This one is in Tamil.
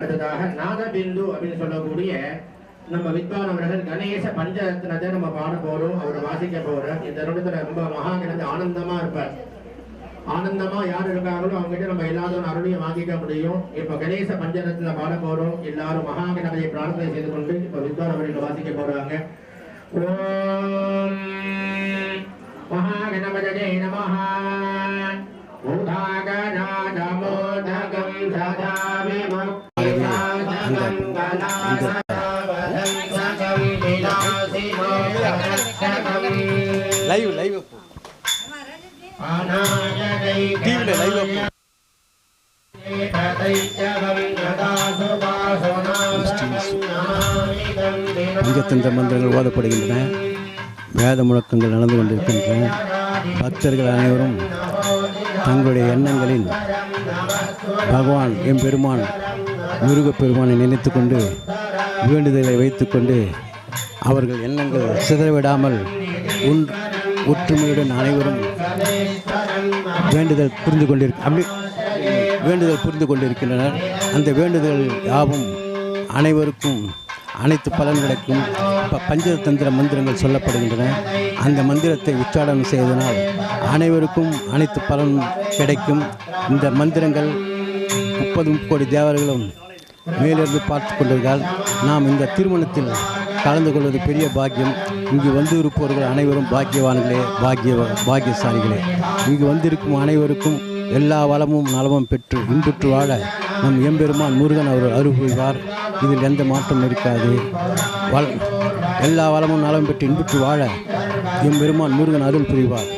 அடுத்ததாக நாதபிந்து அப்படின்னு சொல்லக்கூடிய நம்ம வித்வான் அவர்கள் கணேச பஞ்சரத்னத்தை நம்ம பாட போறோம். அவர் வாசிக்க போறோம். இந்த தருணத்துல ரொம்ப மகா கிடந்து ஆனந்தமா இருப்பார். ஆனந்தமா யார் இருக்காங்களோ அவங்ககிட்ட நம்ம எல்லாரும் அருளையும் வாங்கிக்க முடியும். இப்ப கணேச பஞ்சரத்ன பாட போறோம். எல்லாரும் மகா கணபதியை பிரார்த்தனை செய்து கொண்டு இப்ப வித்வான் அவர்கள் வாசிக்க போறாங்க. ஓம் மகா கணபதியே நமஹ. லைவ் டிவில லைவ் பஞ்சதந்திர மந்திரங்கள் ஓதப்படுகின்றன. வேத முழக்கங்கள் நடந்து கொண்டிருக்கின்றன. பக்தர்கள் அனைவரும் தங்களுடைய எண்ணங்களில் பகவான் எம்பெருமான் முருகப்பெருமானை நினைத்து கொண்டு வேண்டுதலை வைத்துக்கொண்டு அவர்கள் எண்ணங்கள் சிதறவிடாமல் ஒற்றுமையுடன் அனைவரும் வேண்டுதல் புரிந்து கொண்டிருக்கின்றனர். அந்த வேண்டுதல் யாவும் அனைவருக்கும் அனைத்து பலன் கிடைக்கும். இப்போ பஞ்சதந்திர மந்திரங்கள் சொல்லப்படுகின்றன. அந்த மந்திரத்தை உச்சாரணம் செய்வதனால் அனைவருக்கும் அனைத்து பலன் கிடைக்கும். இந்த மந்திரங்கள் 30 கோடி தேவர்களும் மேலிருந்து பார்த்து கொண்டிருந்தால் நாம் இந்த திருமணத்தில் கலந்து கொள்வது பெரிய பாக்கியம். இங்கு வந்து இருப்பவர்கள் அனைவரும் பாக்கியவான்களே, பாக்கியசாலிகளே. இங்கு வந்திருக்கும் அனைவருக்கும் எல்லா வளமும் நலமும் பெற்று இன்புற்று வாழ நம் எம்பெருமான் முருகன் அவர் அருள் புரிவார். இதில் எந்த மாற்றம் இருக்காது. எல்லா வளமும் நலமும் பெற்று இன்புற்று வாழ எம்பெருமான் முருகன் அருள் புரிவார்.